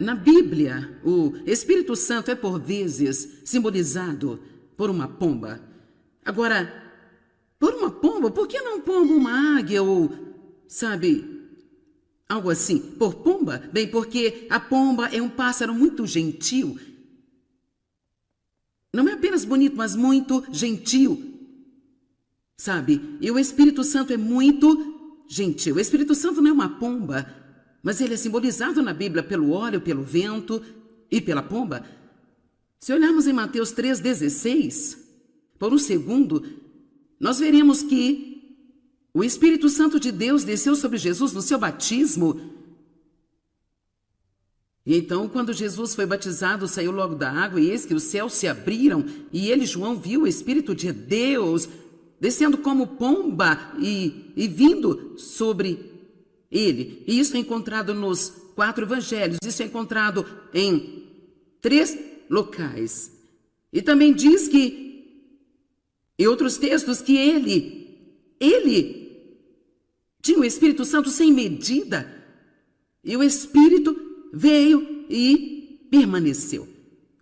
na Bíblia, o Espírito Santo é por vezes simbolizado por uma pomba. Agora, por uma pomba, por que não pomba uma águia ou, sabe, algo assim? Por pomba? Bem, porque a pomba é um pássaro muito gentil. Não é apenas bonito, mas muito gentil. Sabe? E o Espírito Santo é muito gentil. O Espírito Santo não é uma pomba, mas ele é simbolizado na Bíblia pelo óleo, pelo vento e pela pomba. Se olharmos em Mateus 3,16, por um segundo, nós veremos que o Espírito Santo de Deus desceu sobre Jesus no seu batismo. E então, quando Jesus foi batizado, saiu logo da água, e eis que os céus se abriram, e ele, João, viu o Espírito de Deus descendo como pomba e vindo sobre ele. E isso é encontrado nos 4 evangelhos, isso é encontrado em 3 locais. E também diz que, em outros textos, que ele tinha o Espírito Santo sem medida. E o Espírito veio e permaneceu.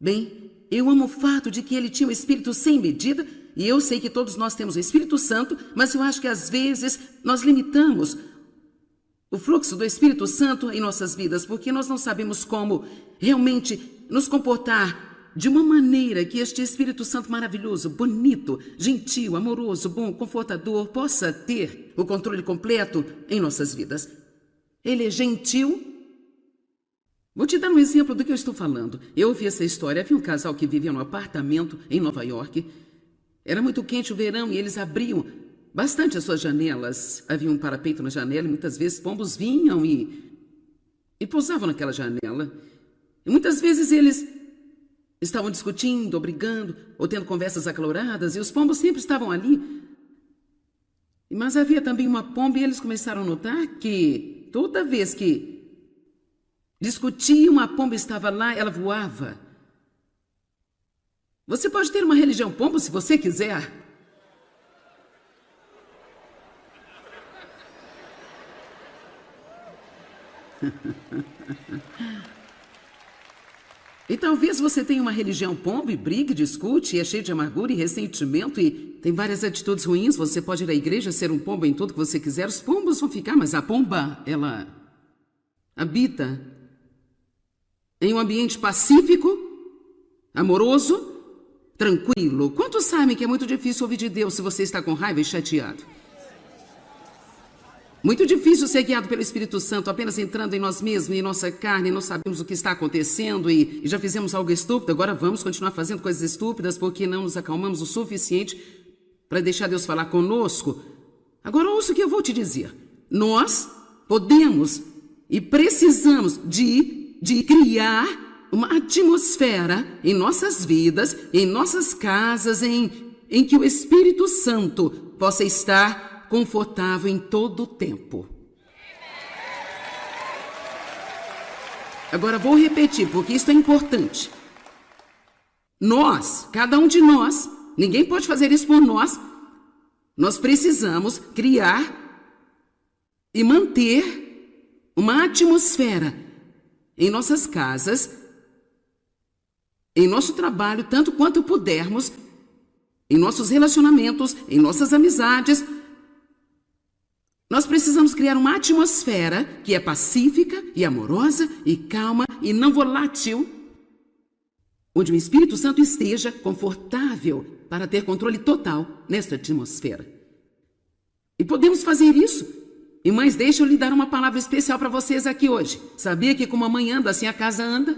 Bem, eu amo o fato de que ele tinha o Espírito sem medida. E eu sei que todos nós temos o Espírito Santo, mas eu acho que às vezes nós limitamos o fluxo do Espírito Santo em nossas vidas, porque nós não sabemos como realmente nos comportar de uma maneira que este Espírito Santo maravilhoso, bonito, gentil, amoroso, bom, confortador, possa ter o controle completo em nossas vidas. Ele é gentil. Vou te dar um exemplo do que eu estou falando. Eu ouvi essa história. Havia um casal que vivia num apartamento em Nova York. Era muito quente o verão e eles abriam bastante as suas janelas. Havia um parapeito na janela e muitas vezes pombos vinham e pousavam naquela janela. E muitas vezes eles estavam discutindo, ou brigando, ou tendo conversas acaloradas, e os pombos sempre estavam ali. Mas havia também uma pomba e eles começaram a notar que toda vez que discutiam, a pomba estava lá, ela voava. Você pode ter uma religião pombo se você quiser. E talvez você tenha uma religião pombo e brigue, discute, e é cheio de amargura e ressentimento e tem várias atitudes ruins. Você pode ir à igreja, ser um pombo em tudo que você quiser. Os pombos vão ficar, mas a pomba, ela habita em um ambiente pacífico, amoroso, tranquilo. Quantos sabem que é muito difícil ouvir de Deus se você está com raiva e chateado? Muito difícil ser guiado pelo Espírito Santo apenas entrando em nós mesmos, em nossa carne, não sabemos o que está acontecendo e já fizemos algo estúpido, agora vamos continuar fazendo coisas estúpidas porque não nos acalmamos o suficiente para deixar Deus falar conosco. Agora ouça o que eu vou te dizer. Nós podemos e precisamos de criar uma atmosfera em nossas vidas, em nossas casas, em que o Espírito Santo possa estar confortável em todo o tempo. Agora vou repetir, porque isso é importante. Nós, cada um de nós, ninguém pode fazer isso por nós. Nós precisamos criar e manter uma atmosfera em nossas casas, em nosso trabalho, tanto quanto pudermos, em nossos relacionamentos, em nossas amizades. Nós precisamos criar uma atmosfera que é pacífica e amorosa e calma e não volátil, onde o Espírito Santo esteja confortável para ter controle total nesta atmosfera. E podemos fazer isso. E mães, deixa eu lhe dar uma palavra especial para vocês aqui hoje. Sabia que como a mãe anda, assim a casa anda?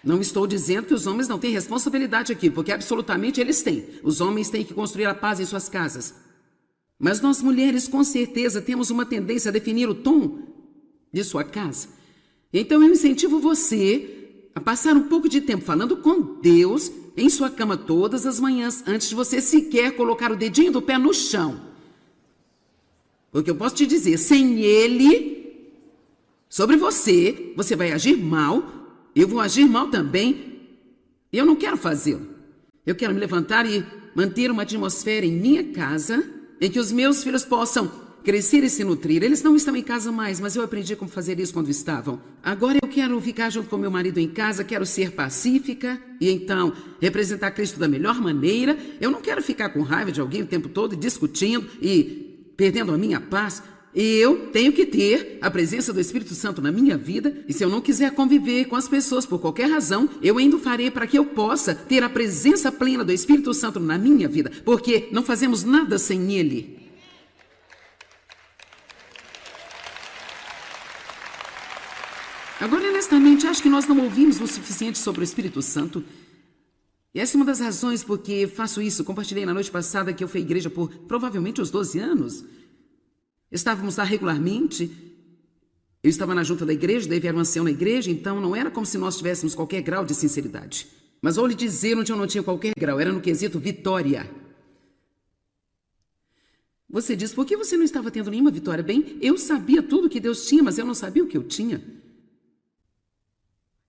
Não estou dizendo que os homens não têm responsabilidade aqui, porque absolutamente eles têm. Os homens têm que construir a paz em suas casas. Mas nós mulheres, com certeza, temos uma tendência a definir o tom de sua casa. Então eu incentivo você a passar um pouco de tempo falando com Deus em sua cama todas as manhãs, antes de você sequer colocar o dedinho do pé no chão. Porque eu posso te dizer, sem Ele, sobre você, você vai agir mal. Eu vou agir mal também, e eu não quero fazê-lo. Eu quero me levantar e manter uma atmosfera em minha casa, em que os meus filhos possam crescer e se nutrir. Eles não estão em casa mais, mas eu aprendi como fazer isso quando estavam. Agora eu quero ficar junto com meu marido em casa, quero ser pacífica e então representar Cristo da melhor maneira. Eu não quero ficar com raiva de alguém o tempo todo e discutindo e perdendo a minha paz. Eu tenho que ter a presença do Espírito Santo na minha vida, e se eu não quiser conviver com as pessoas por qualquer razão, eu ainda o farei para que eu possa ter a presença plena do Espírito Santo na minha vida, porque não fazemos nada sem Ele. Agora, honestamente, acho que nós não ouvimos o suficiente sobre o Espírito Santo. E essa é uma das razões porque faço isso. Compartilhei na noite passada que eu fui à igreja por provavelmente uns 12 anos. Estávamos lá regularmente. Eu estava na junta da igreja, daí era um ancião na igreja, então não era como se nós tivéssemos qualquer grau de sinceridade. Mas vou lhe dizer onde eu não tinha qualquer grau, era no quesito vitória. Você diz, por que você não estava tendo nenhuma vitória? Bem, eu sabia tudo que Deus tinha, mas eu não sabia o que eu tinha.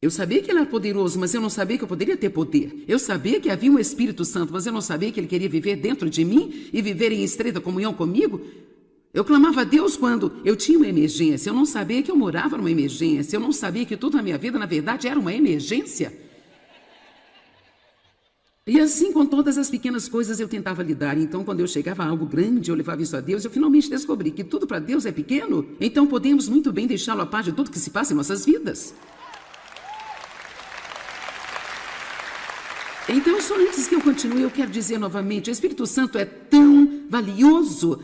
Eu sabia que Ele era poderoso, mas eu não sabia que eu poderia ter poder. Eu sabia que havia um Espírito Santo, mas eu não sabia que Ele queria viver dentro de mim e viver em estreita comunhão comigo. Eu clamava a Deus quando eu tinha uma emergência. Eu não sabia que eu morava numa emergência. Eu não sabia que tudo na minha vida, na verdade, era uma emergência. E assim, com todas as pequenas coisas, eu tentava lidar. Então, quando eu chegava a algo grande, eu levava isso a Deus, eu finalmente descobri que tudo para Deus é pequeno. Então, podemos muito bem deixá-lo a par de tudo que se passa em nossas vidas. Então, só antes que eu continue, eu quero dizer novamente, o Espírito Santo é tão valioso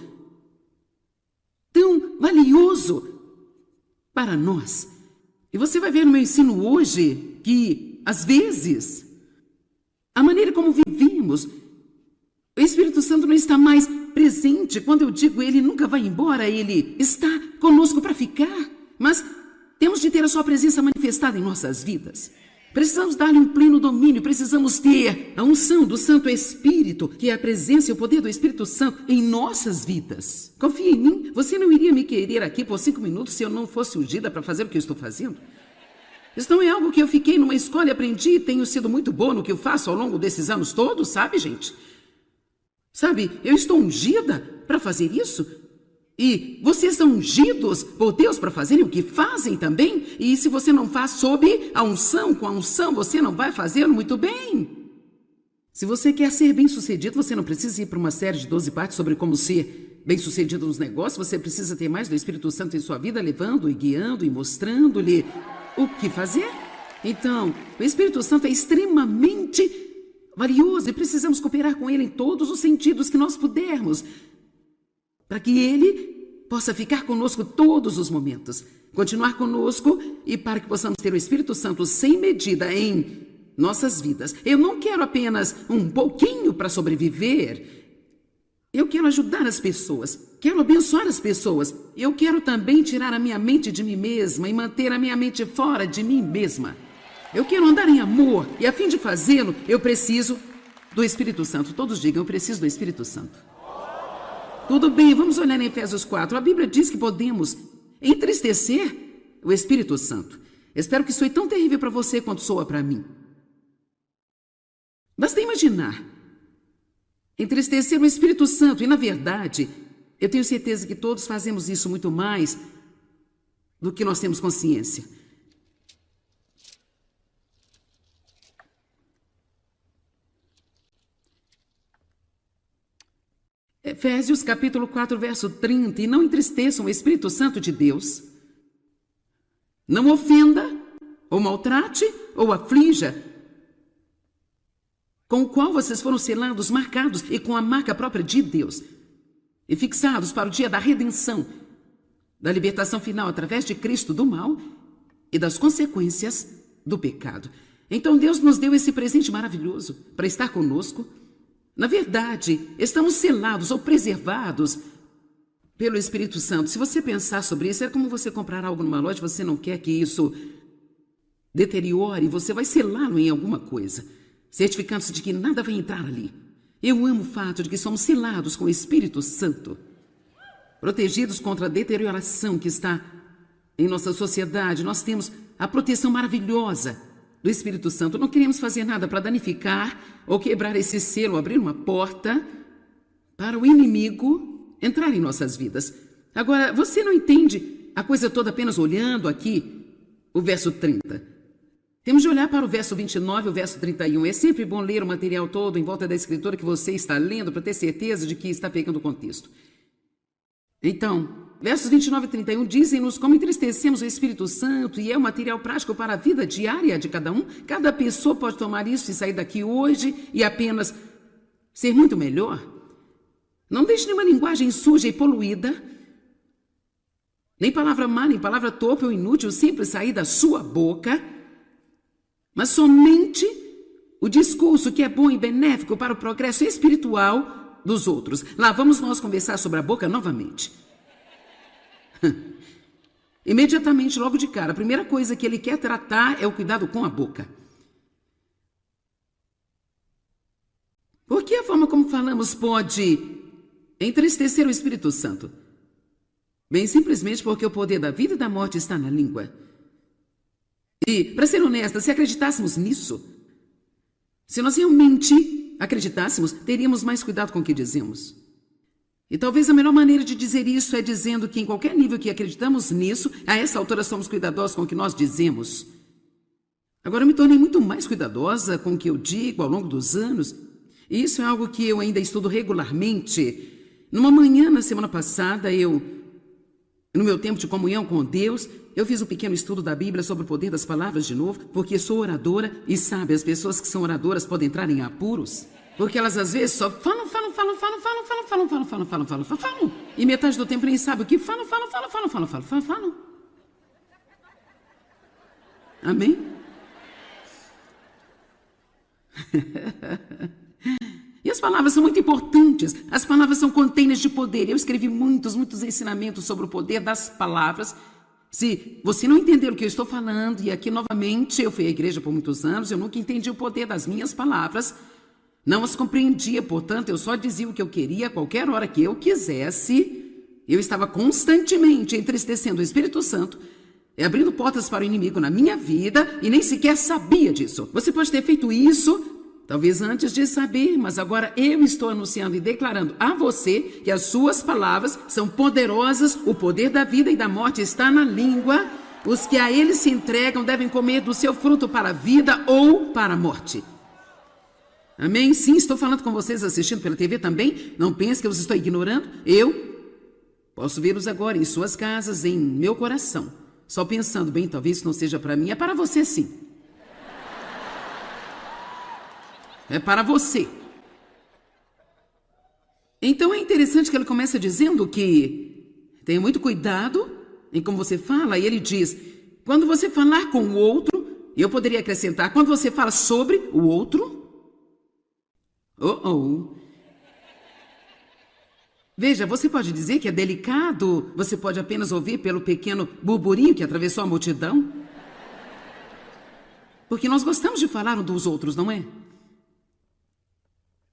para nós. E você vai ver no meu ensino hoje que, às vezes, a maneira como vivemos, o Espírito Santo não está mais presente. Quando eu digo ele nunca vai embora, ele está conosco para ficar. Mas temos de ter a sua presença manifestada em nossas vidas. Precisamos dar-lhe um pleno domínio, precisamos ter a unção do Santo Espírito, que é a presença e o poder do Espírito Santo em nossas vidas. Confie em mim, você não iria me querer aqui por 5 minutos se eu não fosse ungida para fazer o que eu estou fazendo. Isso não é algo que eu fiquei numa escola e aprendi e tenho sido muito boa no que eu faço ao longo desses anos todos, sabe, gente? Sabe, eu estou ungida para fazer isso. E vocês são ungidos por Deus para fazerem o que fazem também. E se você não faz sob a unção, com a unção, você não vai fazê-lo muito bem. Se você quer ser bem-sucedido, você não precisa ir para uma série de 12 partes sobre como ser bem-sucedido nos negócios. Você precisa ter mais do Espírito Santo em sua vida, levando e guiando e mostrando-lhe o que fazer. Então, o Espírito Santo é extremamente valioso e precisamos cooperar com ele em todos os sentidos que nós pudermos, para que Ele possa ficar conosco todos os momentos, continuar conosco e para que possamos ter o Espírito Santo sem medida em nossas vidas. Eu não quero apenas um pouquinho para sobreviver. Eu quero ajudar as pessoas, quero abençoar as pessoas. Eu quero também tirar a minha mente de mim mesma e manter a minha mente fora de mim mesma. Eu quero andar em amor e a fim de fazê-lo, eu preciso do Espírito Santo. Todos digam, eu preciso do Espírito Santo. Tudo bem, vamos olhar em Efésios 4. A Bíblia diz que podemos entristecer o Espírito Santo. Espero que isso foi tão terrível para você quanto soa para mim. Basta imaginar. Entristecer o Espírito Santo. E, na verdade, eu tenho certeza que todos fazemos isso muito mais do que nós temos consciência. Efésios capítulo 4, verso 30. E não entristeçam o Espírito Santo de Deus. Não ofenda, ou maltrate, ou aflija, com o qual vocês foram selados, marcados, e com a marca própria de Deus, e fixados para o dia da redenção, da libertação final através de Cristo do mal e das consequências do pecado. Então Deus nos deu esse presente maravilhoso para estar conosco. Na verdade, estamos selados ou preservados pelo Espírito Santo. Se você pensar sobre isso, é como você comprar algo numa loja, você não quer que isso deteriore, você vai selá-lo em alguma coisa, certificando-se de que nada vai entrar ali. Eu amo o fato de que somos selados com o Espírito Santo, protegidos contra a deterioração que está em nossa sociedade. Nós temos a proteção maravilhosa do Espírito Santo. Não queremos fazer nada para danificar ou quebrar esse selo, abrir uma porta para o inimigo entrar em nossas vidas. Agora, você não entende a coisa toda apenas olhando aqui o verso 30. Temos de olhar para o verso 29 e o verso 31. É sempre bom ler o material todo em volta da escritura que você está lendo para ter certeza de que está pegando o contexto. Então, versos 29 e 31 dizem-nos como entristecemos o Espírito Santo e é um material prático para a vida diária de cada um. Cada pessoa pode tomar isso e sair daqui hoje e apenas ser muito melhor. Não deixe nenhuma linguagem suja e poluída, nem palavra má, nem palavra torpe ou inútil sempre sair da sua boca, mas somente o discurso que é bom e benéfico para o progresso espiritual dos outros. Lá vamos nós conversar sobre a boca novamente. Imediatamente, logo de cara, a primeira coisa que ele quer tratar é o cuidado com a boca. Porque a forma como falamos pode entristecer o Espírito Santo? Bem simplesmente porque o poder da vida e da morte está na língua. E, para ser honesta, se acreditássemos nisso, se nós realmente acreditássemos, teríamos mais cuidado com o que dizemos. E talvez a melhor maneira de dizer isso é dizendo que em qualquer nível que acreditamos nisso, a essa altura somos cuidadosos com o que nós dizemos. Agora eu me tornei muito mais cuidadosa com o que eu digo ao longo dos anos. E isso é algo que eu ainda estudo regularmente. Numa manhã, na semana passada, no meu tempo de comunhão com Deus, eu fiz um pequeno estudo da Bíblia sobre o poder das palavras de novo, porque sou oradora e sabe, as pessoas que são oradoras podem entrar em apuros, porque elas às vezes só falam. E metade do tempo nem sabe o que falam. Amém? E as palavras são muito importantes. As palavras são containers de poder. Eu escrevi muitos ensinamentos sobre o poder das palavras. Se você não entender o que eu estou falando, e aqui novamente eu fui à igreja por muitos anos, eu nunca entendi o poder das minhas palavras, não as compreendia, portanto eu só dizia o que eu queria a qualquer hora que eu quisesse. Eu estava constantemente entristecendo o Espírito Santo e abrindo portas para o inimigo na minha vida e nem sequer sabia disso. Você pode ter feito isso talvez antes de saber, mas agora eu estou anunciando e declarando a você que as suas palavras são poderosas, o poder da vida e da morte está na língua. Os que a ele se entregam devem comer do seu fruto para a vida ou para a morte. Amém? Sim, estou falando com vocês assistindo pela TV também. Não pense que eu os estou ignorando. Eu posso vê-los agora em suas casas, em meu coração. Só pensando, bem, talvez isso não seja para mim, é para você sim. É para você. Então é interessante que ele começa dizendo que tenha muito cuidado em como você fala. E ele diz, quando você falar com o outro, eu poderia acrescentar, quando você fala sobre o outro. Veja, você pode dizer que é delicado, você pode apenas ouvir pelo pequeno burburinho que atravessou a multidão. Porque nós gostamos de falar uns dos outros, não é?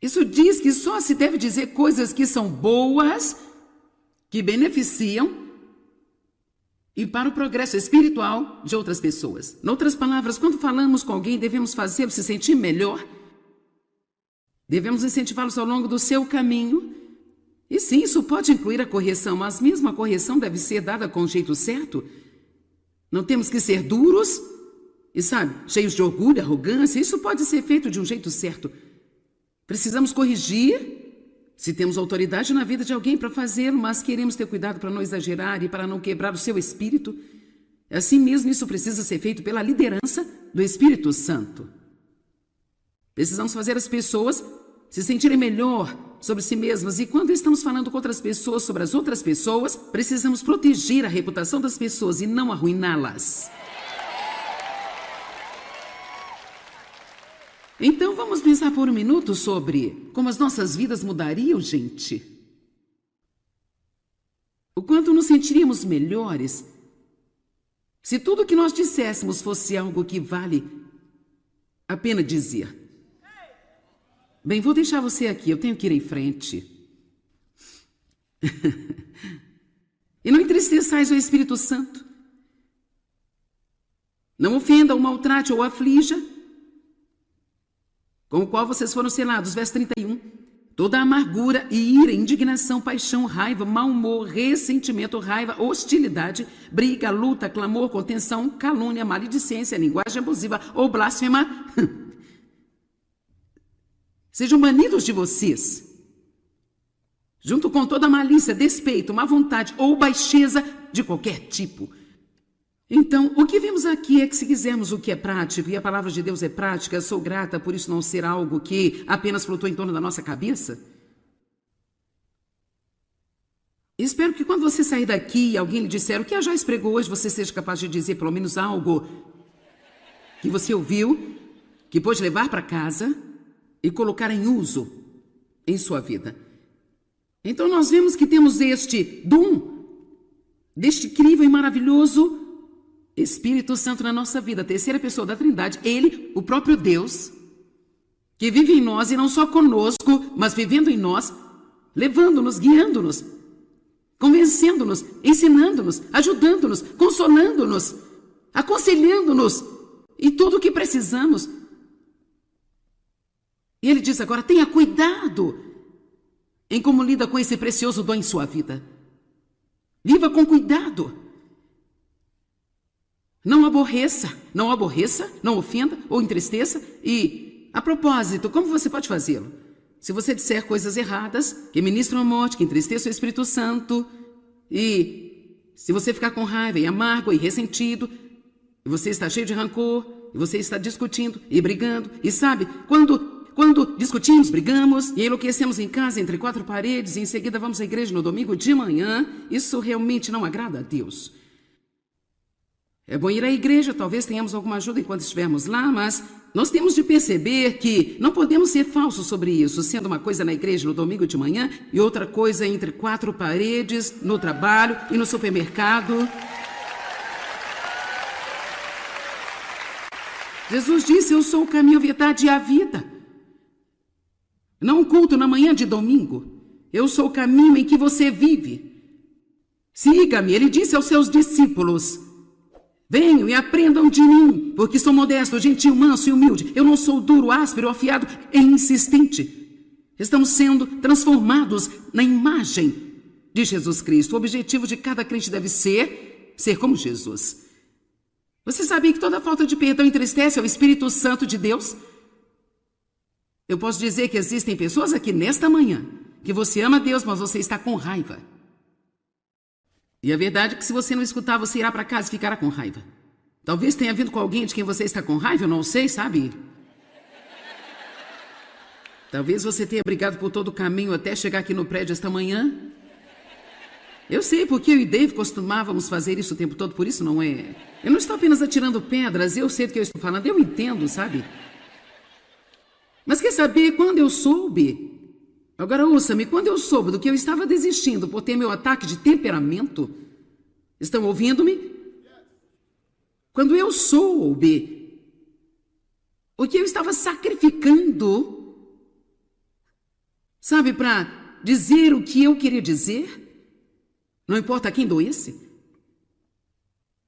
Isso diz que só se deve dizer coisas que são boas, que beneficiam e para o progresso espiritual de outras pessoas. Em outras palavras, quando falamos com alguém, devemos fazê-lo se sentir melhor. Devemos incentivá-los ao longo do seu caminho. E sim, isso pode incluir a correção, mas mesmo a correção deve ser dada com o jeito certo. Não temos que ser duros e, sabe, cheios de orgulho, arrogância. Isso pode ser feito de um jeito certo. Precisamos corrigir, se temos autoridade na vida de alguém para fazê-lo, mas queremos ter cuidado para não exagerar e para não quebrar o seu espírito. Assim mesmo, isso precisa ser feito pela liderança do Espírito Santo. Precisamos fazer as pessoas se sentirem melhor sobre si mesmas. E quando estamos falando com outras pessoas sobre as outras pessoas, precisamos proteger a reputação das pessoas e não arruiná-las. Então vamos pensar por um minuto sobre como as nossas vidas mudariam, gente. O quanto nos sentiríamos melhores se tudo que nós disséssemos fosse algo que vale a pena dizer. Bem, vou deixar você aqui, eu tenho que ir em frente. E não entristeçais o Espírito Santo. Não ofenda, ou maltrate, ou aflija, com o qual vocês foram selados. Verso 31. toda amargura, ira, indignação, paixão, raiva, mau humor, ressentimento, raiva, hostilidade, briga, luta, clamor, contenção, calúnia, maledicência, linguagem abusiva ou blasfema, sejam banidos de vocês, junto com toda malícia, despeito, má vontade ou baixeza de qualquer tipo. Então, o que vemos aqui é que se quisermos o que é prático, e a palavra de Deus é prática, sou grata por isso não ser algo que apenas flutua em torno da nossa cabeça. Espero que quando você sair daqui e alguém lhe disser o que a Joyce pregou hoje, você seja capaz de dizer pelo menos algo que você ouviu, que pode levar para casa e colocar em uso em sua vida. Então nós vemos que temos este dom, deste incrível e maravilhoso Espírito Santo na nossa vida, a terceira pessoa da Trindade, Ele, o próprio Deus, que vive em nós e não só conosco, mas vivendo em nós, levando-nos, guiando-nos, convencendo-nos, ensinando-nos, ajudando-nos, consolando-nos, aconselhando-nos e tudo o que precisamos. E Ele diz agora, tenha cuidado em como lida com esse precioso dom em sua vida. Viva com cuidado. Não aborreça, não ofenda ou entristeça. E, a propósito, como você pode fazê-lo? Se você disser coisas erradas, que ministram a morte, que entristeçam o Espírito Santo, e se você ficar com raiva e amargo e ressentido, e você está cheio de rancor, e você está discutindo e brigando, e sabe, quando discutimos, brigamos e enlouquecemos em casa entre quatro paredes e em seguida vamos à igreja no domingo de manhã, isso realmente não agrada a Deus. É bom ir à igreja, talvez tenhamos alguma ajuda enquanto estivermos lá, mas nós temos de perceber que não podemos ser falsos sobre isso, sendo uma coisa na igreja no domingo de manhã e outra coisa entre quatro paredes, no trabalho e no supermercado. Jesus disse, eu sou o caminho, a verdade e a vida. Não um culto na manhã de domingo. Eu sou o caminho em que você vive. Siga-me, ele disse aos seus discípulos. Venham e aprendam de mim, porque sou modesto, gentil, manso e humilde. Eu não sou duro, áspero, afiado e insistente. Estamos sendo transformados na imagem de Jesus Cristo. O objetivo de cada crente deve ser como Jesus. Você sabia que toda falta de perdão entristece ao Espírito Santo de Deus? Eu posso dizer que existem pessoas aqui nesta manhã que você ama Deus, mas você está com raiva. E a verdade é que se você não escutar, você irá para casa e ficará com raiva. Talvez tenha vindo com alguém de quem você está com raiva, eu não sei, sabe? Talvez você tenha brigado por todo o caminho até chegar aqui no prédio esta manhã. Eu sei, porque eu e Dave costumávamos fazer isso o tempo todo, por isso não é... Eu não estou apenas atirando pedras, eu sei do que eu estou falando, eu entendo, sabe? Mas quer saber, quando eu soube... Agora ouça-me, quando eu soube do que eu estava desistindo por ter meu ataque de temperamento, estão ouvindo-me? Quando eu soube o que eu estava sacrificando, sabe, para dizer o que eu queria dizer, não importa quem doesse.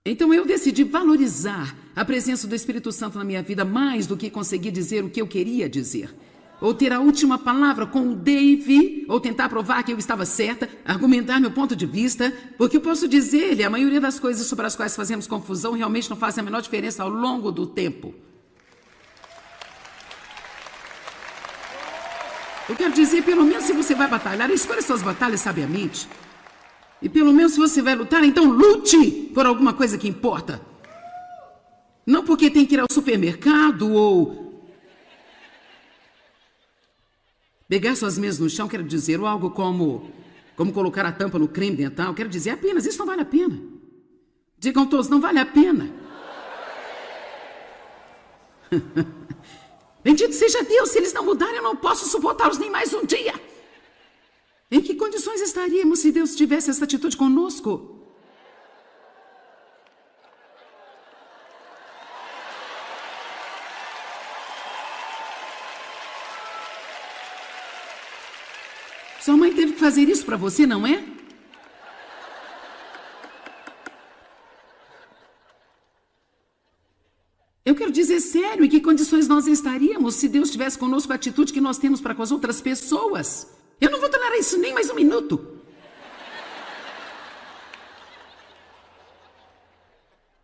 Então eu decidi valorizar a presença do Espírito Santo na minha vida mais do que conseguir dizer o que eu queria dizer. Ou ter a última palavra com o Dave, ou tentar provar que eu estava certa, argumentar meu ponto de vista, porque eu posso dizer-lhe, a maioria das coisas sobre as quais fazemos confusão realmente não fazem a menor diferença ao longo do tempo. Eu quero dizer, pelo menos se você vai batalhar, escolha suas batalhas sabiamente. E pelo menos se você vai lutar, então lute por alguma coisa que importa. Não porque tem que ir ao supermercado ou... Pegar suas meias no chão, quero dizer, ou algo como colocar a tampa no creme dental, quero dizer apenas, isso não vale a pena. Digam todos, não vale a pena. Bendito seja Deus, se eles não mudarem, eu não posso suportá-los nem mais um dia. Em que condições estaríamos se Deus tivesse essa atitude conosco? Sua mãe teve que fazer isso para você, não é? Eu quero dizer sério, em que condições nós estaríamos se Deus tivesse conosco a atitude que nós temos para com as outras pessoas? Eu não vou tolerar isso nem mais um minuto.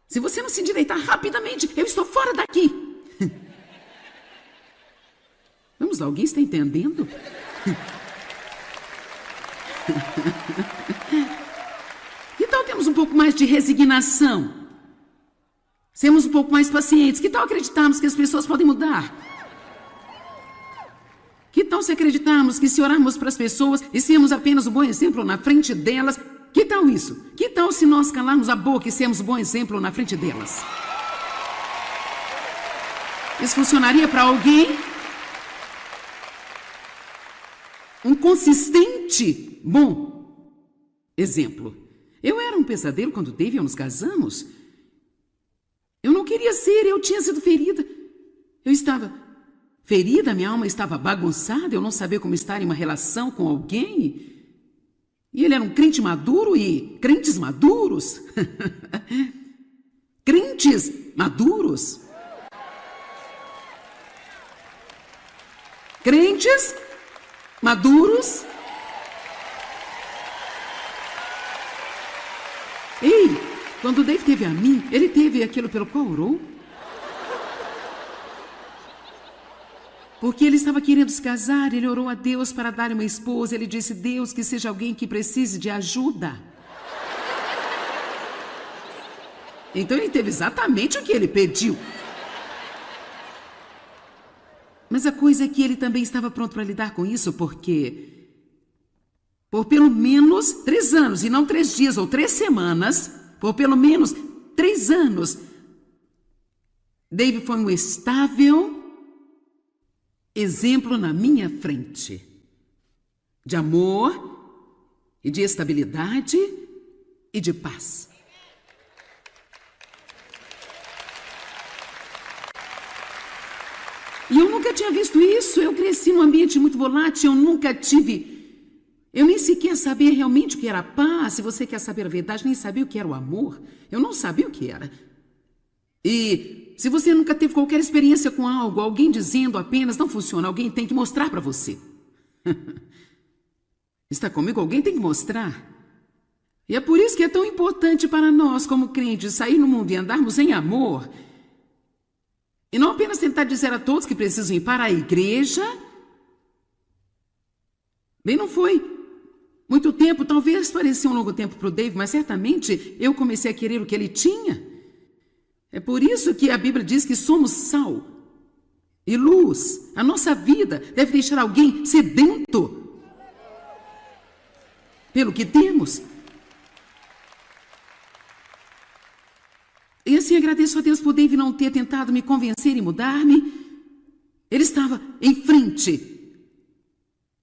Se você não se endireitar rapidamente, eu estou fora daqui. Vamos lá, alguém está entendendo? Que tal termos um pouco mais de resignação? Sermos um pouco mais pacientes? Que tal acreditarmos que as pessoas podem mudar? Que tal se acreditarmos que se orarmos para as pessoas e sermos apenas um bom exemplo na frente delas? Que tal isso? Que tal se nós calarmos a boca e sermos um bom exemplo na frente delas? Isso funcionaria para alguém? Um consistente, bom exemplo. Eu era um pesadelo quando Dave e eu nos casamos. Eu não queria ser, eu tinha sido ferida. Eu estava ferida, minha alma estava bagunçada, eu não sabia como estar em uma relação com alguém. E ele era um crente maduro e crentes maduros. Crentes maduros. Crentes maduros. Ei, quando o Dave teve a mim, ele teve aquilo pelo qual orou. Porque ele estava querendo se casar, ele orou a Deus para dar uma esposa. Ele disse, Deus, que seja alguém que precise de ajuda. Então ele teve exatamente o que ele pediu. Mas a coisa é que ele também estava pronto para lidar com isso, porque por pelo menos 3 anos, e não 3 dias ou 3 semanas, por pelo menos 3 anos, Dave foi um estável exemplo na minha frente de amor e de estabilidade e de paz. E eu nunca tinha visto isso. Eu cresci num ambiente muito volátil, eu nem sequer sabia realmente o que era paz. Se você quer saber a verdade, nem sabia o que era o amor. Eu não sabia o que era. E se você nunca teve qualquer experiência com algo, alguém dizendo apenas não funciona, alguém tem que mostrar para você. Está comigo? Alguém tem que mostrar. E é por isso que é tão importante para nós, como crentes, sair no mundo e andarmos em amor. E não apenas tentar dizer a todos que precisam ir para a igreja. Bem, não foi muito tempo, talvez parecia um longo tempo para o Dave, mas certamente eu comecei a querer o que ele tinha. É por isso que a Bíblia diz que somos sal e luz. A nossa vida deve deixar alguém sedento pelo que temos. E assim agradeço a Deus por Dave não ter tentado me convencer e mudar-me. Ele estava em frente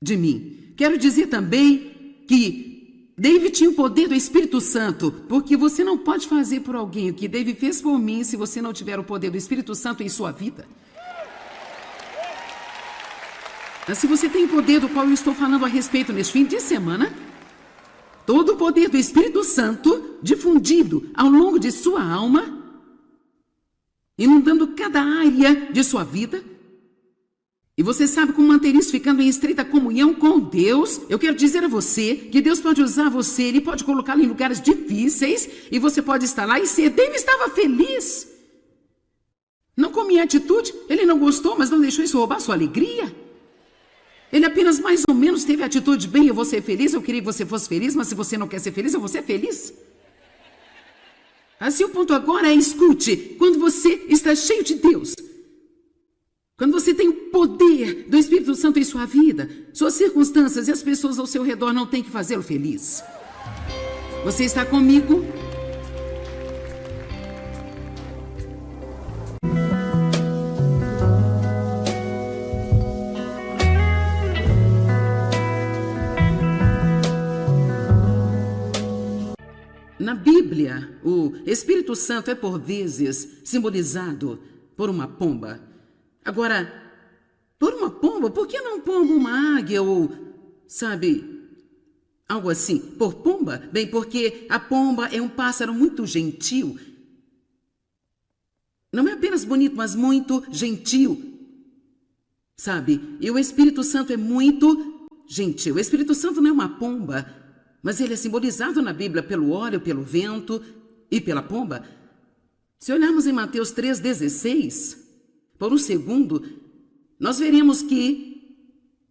de mim. Quero dizer também que Dave tinha o poder do Espírito Santo, porque você não pode fazer por alguém o que Dave fez por mim se você não tiver o poder do Espírito Santo em sua vida. Mas se você tem o poder do qual eu estou falando a respeito neste fim de semana, todo o poder do Espírito Santo difundido ao longo de sua alma, inundando cada área de sua vida. E você sabe como manter isso ficando em estreita comunhão com Deus. Eu quero dizer a você que Deus pode usar você, Ele pode colocá-lo em lugares difíceis e você pode estar lá e ser. Dave estava feliz. Não com minha atitude, ele não gostou, mas não deixou isso roubar sua alegria. Ele apenas mais ou menos teve a atitude, bem, eu vou ser feliz, eu queria que você fosse feliz, mas se você não quer ser feliz, eu vou ser feliz. Assim o ponto agora é, escute, quando você está cheio de Deus, quando você tem o poder do Espírito Santo em sua vida, suas circunstâncias e as pessoas ao seu redor não têm que fazê-lo feliz. Você está comigo? Na Bíblia, o Espírito Santo é por vezes simbolizado por uma pomba. Agora, por uma pomba, por que não pomba uma águia ou, sabe, algo assim? Por pomba? Bem, porque a pomba é um pássaro muito gentil. não é apenas bonito, mas muito gentil, sabe? E o Espírito Santo é muito gentil. O Espírito Santo não é uma pomba, mas ele é simbolizado na Bíblia pelo óleo, pelo vento e pela pomba. Se olharmos em Mateus 3,16, por um segundo, nós veremos que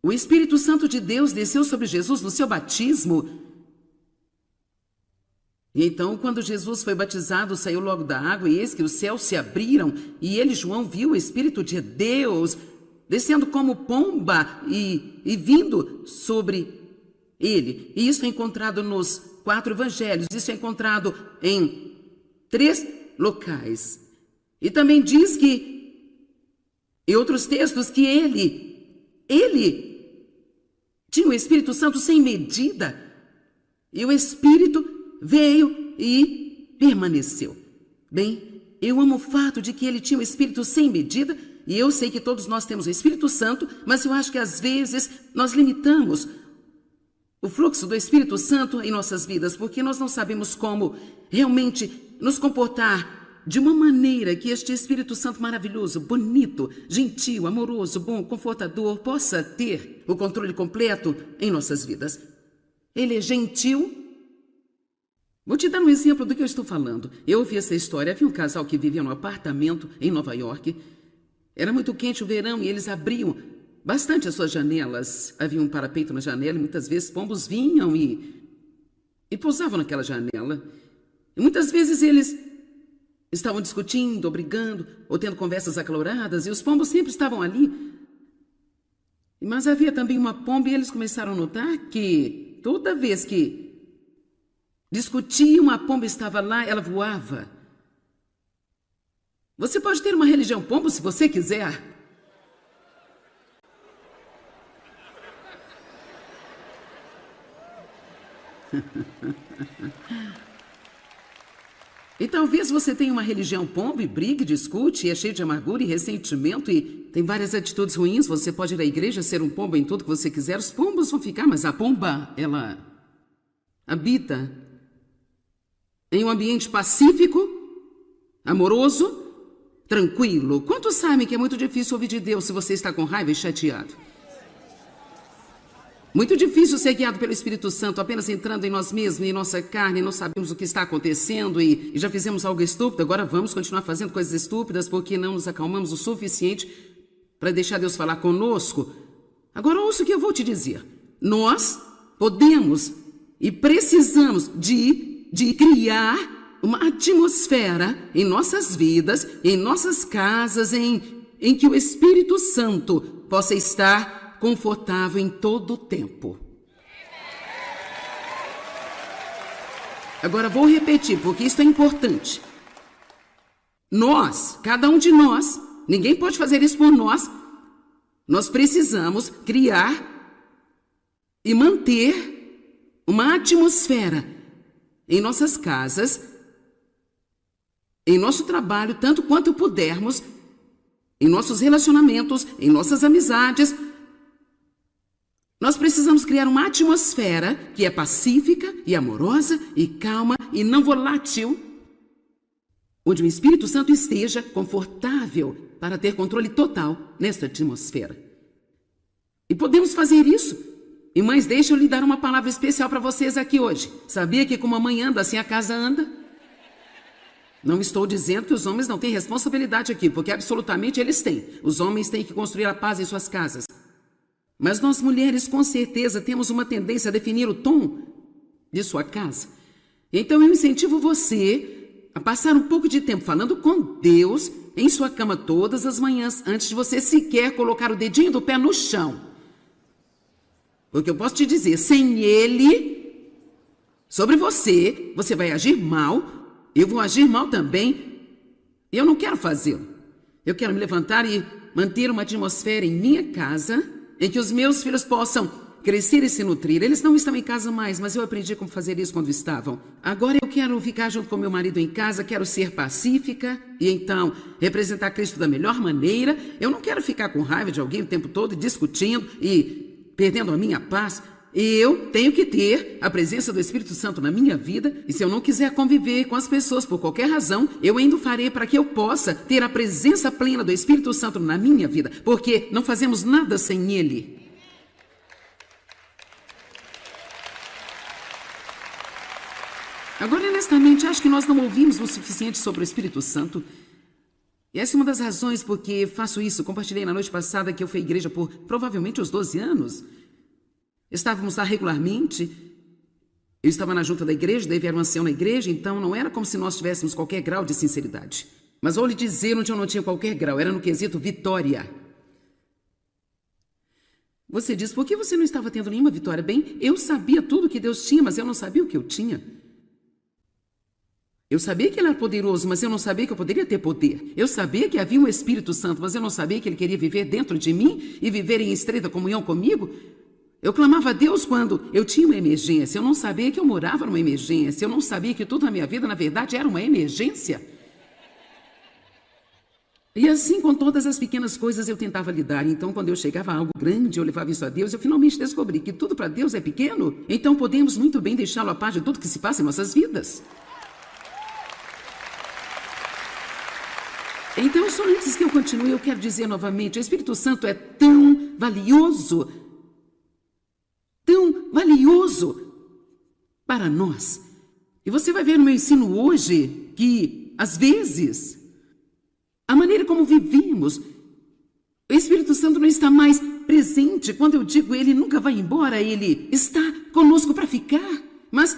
o Espírito Santo de Deus desceu sobre Jesus no seu batismo. E então, quando Jesus foi batizado, saiu logo da água, e eis que os céus se abriram, e ele, João, viu o Espírito de Deus descendo como pomba e vindo sobre ele. E isso é encontrado nos 4 evangelhos, isso é encontrado em 3 locais. E também diz que, em outros textos, que ele tinha o Espírito Santo sem medida, e o Espírito veio e permaneceu. Bem, eu amo o fato de que ele tinha o Espírito sem medida, e eu sei que todos nós temos o Espírito Santo, mas eu acho que às vezes nós limitamos o fluxo do Espírito Santo em nossas vidas, porque nós não sabemos como realmente nos comportar de uma maneira que este Espírito Santo maravilhoso, bonito, gentil, amoroso, bom, confortador, possa ter o controle completo em nossas vidas. Ele é gentil. Vou te dar um exemplo do que eu estou falando. Eu ouvi essa história. Havia um casal que vivia num apartamento em Nova York. Era muito quente o verão e eles abriam bastante as suas janelas. Havia um parapeito na janela e muitas vezes pombos vinham e pousavam naquela janela. E muitas vezes eles estavam discutindo, ou brigando, ou tendo conversas acaloradas, e os pombos sempre estavam ali. Mas havia também uma pomba e eles começaram a notar que toda vez que discutiam, a pomba estava lá, ela voava. Você pode ter uma religião pombo se você quiser. E talvez você tenha uma religião pombo e brigue, discute, e é cheio de amargura e ressentimento e tem várias atitudes ruins. Você pode ir à igreja, ser um pombo em tudo que você quiser. Os pombos vão ficar, mas a pomba, ela habita em um ambiente pacífico, amoroso, tranquilo. Quantos sabem que é muito difícil ouvir de Deus se você está com raiva e chateado? Muito difícil ser guiado pelo Espírito Santo apenas entrando em nós mesmos, em nossa carne, não sabemos o que está acontecendo e já fizemos algo estúpido, agora vamos continuar fazendo coisas estúpidas porque não nos acalmamos o suficiente para deixar Deus falar conosco. Agora ouça o que eu vou te dizer. Nós podemos e precisamos de criar uma atmosfera em nossas vidas, em nossas casas, em que o Espírito Santo possa estar confortável em todo o tempo. Agora vou repetir, porque isso é importante. Nós, cada um de nós, ninguém pode fazer isso por nós. Nós precisamos criar e manter uma atmosfera em nossas casas, em nosso trabalho, tanto quanto pudermos, em nossos relacionamentos, em nossas amizades. Nós precisamos criar uma atmosfera que é pacífica e amorosa e calma e não volátil, onde o Espírito Santo esteja confortável para ter controle total nesta atmosfera. E podemos fazer isso. E mães, deixa eu lhe dar uma palavra especial para vocês aqui hoje. Sabia que como a mãe anda, assim a casa anda? Não estou dizendo que os homens não têm responsabilidade aqui, porque absolutamente eles têm. Os homens têm que construir a paz em suas casas. Mas nós mulheres, com certeza, temos uma tendência a definir o tom de sua casa. Então eu incentivo você a passar um pouco de tempo falando com Deus em sua cama todas as manhãs, antes de você sequer colocar o dedinho do pé no chão. Porque eu posso te dizer, sem Ele, sobre você, você vai agir mal, eu vou agir mal também, e eu não quero fazê-lo. Eu quero me levantar e manter uma atmosfera em minha casa em que os meus filhos possam crescer e se nutrir. Eles não estão em casa mais, mas eu aprendi como fazer isso quando estavam. Agora eu quero ficar junto com meu marido em casa, quero ser pacífica e então representar Cristo da melhor maneira. Eu não quero ficar com raiva de alguém o tempo todo, discutindo e perdendo a minha paz. eu tenho que ter a presença do Espírito Santo na minha vida, e se eu não quiser conviver com as pessoas por qualquer razão, eu ainda o farei para que eu possa ter a presença plena do Espírito Santo na minha vida, porque não fazemos nada sem Ele. Agora, honestamente, acho que nós não ouvimos o suficiente sobre o Espírito Santo. E essa é uma das razões porque faço isso. Compartilhei na noite passada que eu fui à igreja por provavelmente uns 12 anos. Estávamos lá regularmente. Eu estava na junta da igreja, daí era um ancião na igreja, então não era como se nós tivéssemos qualquer grau de sinceridade. Mas vou lhe dizer onde eu não tinha qualquer grau, era no quesito vitória. Você diz, por que você não estava tendo nenhuma vitória? Bem, eu sabia tudo que Deus tinha, mas eu não sabia o que eu tinha. Eu sabia que Ele era poderoso, mas eu não sabia que eu poderia ter poder. Eu sabia que havia um Espírito Santo, mas eu não sabia que Ele queria viver dentro de mim e viver em estreita comunhão comigo. Eu clamava a Deus quando eu tinha uma emergência. Eu não sabia que eu morava numa emergência. Eu não sabia que tudo na minha vida, na verdade, era uma emergência. E assim, com todas as pequenas coisas, eu tentava lidar. Então, quando eu chegava a algo grande, eu levava isso a Deus. Eu finalmente descobri que tudo para Deus é pequeno. Então, podemos muito bem deixá-lo a par de tudo que se passa em nossas vidas. Então, só antes que eu continue, eu quero dizer novamente, o Espírito Santo é tão valioso para nós. E você vai ver no meu ensino hoje que, às vezes, a maneira como vivemos, o Espírito Santo não está mais presente. Quando eu digo ele nunca vai embora, ele está conosco para ficar. Mas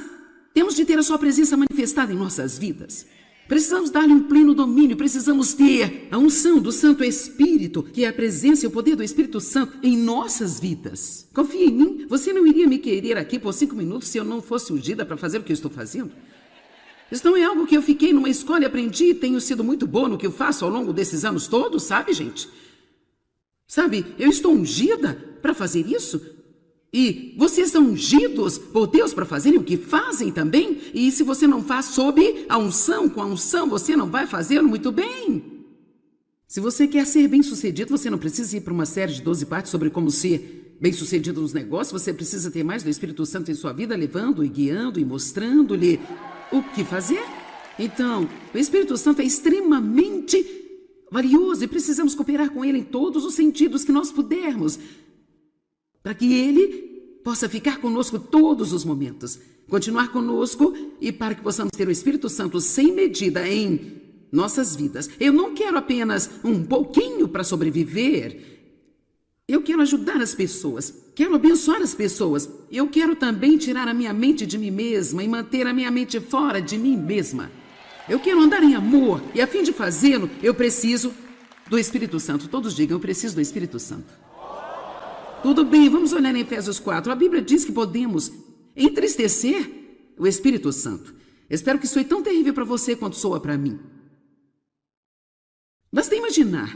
temos de ter a sua presença manifestada em nossas vidas. Precisamos dar-lhe um pleno domínio, precisamos ter a unção do Santo Espírito, que é a presença e o poder do Espírito Santo em nossas vidas. Confie em mim, você não iria me querer aqui por 5 minutos se eu não fosse ungida para fazer o que eu estou fazendo. Isso não é algo que eu fiquei numa escola e aprendi e tenho sido muito boa no que eu faço ao longo desses anos todos, sabe, gente? Sabe, eu estou ungida para fazer isso. E vocês são ungidos por Deus para fazerem o que fazem também. E se você não faz sob a unção, com a unção, você não vai fazê-lo muito bem. Se você quer ser bem-sucedido, você não precisa ir para uma série de 12 partes sobre como ser bem-sucedido nos negócios. Você precisa ter mais do Espírito Santo em sua vida, levando e guiando e mostrando-lhe o que fazer. Então, o Espírito Santo é extremamente valioso e precisamos cooperar com ele em todos os sentidos que nós pudermos, para que Ele possa ficar conosco todos os momentos, continuar conosco e para que possamos ter o Espírito Santo sem medida em nossas vidas. Eu não quero apenas um pouquinho para sobreviver. Eu quero ajudar as pessoas, quero abençoar as pessoas. Eu quero também tirar a minha mente de mim mesma e manter a minha mente fora de mim mesma. Eu quero andar em amor e a fim de fazê-lo, eu preciso do Espírito Santo. Todos digam, eu preciso do Espírito Santo. Tudo bem, vamos olhar em Efésios 4. A Bíblia diz que podemos entristecer o Espírito Santo. Espero que isso é tão terrível para você quanto soa para mim. Basta imaginar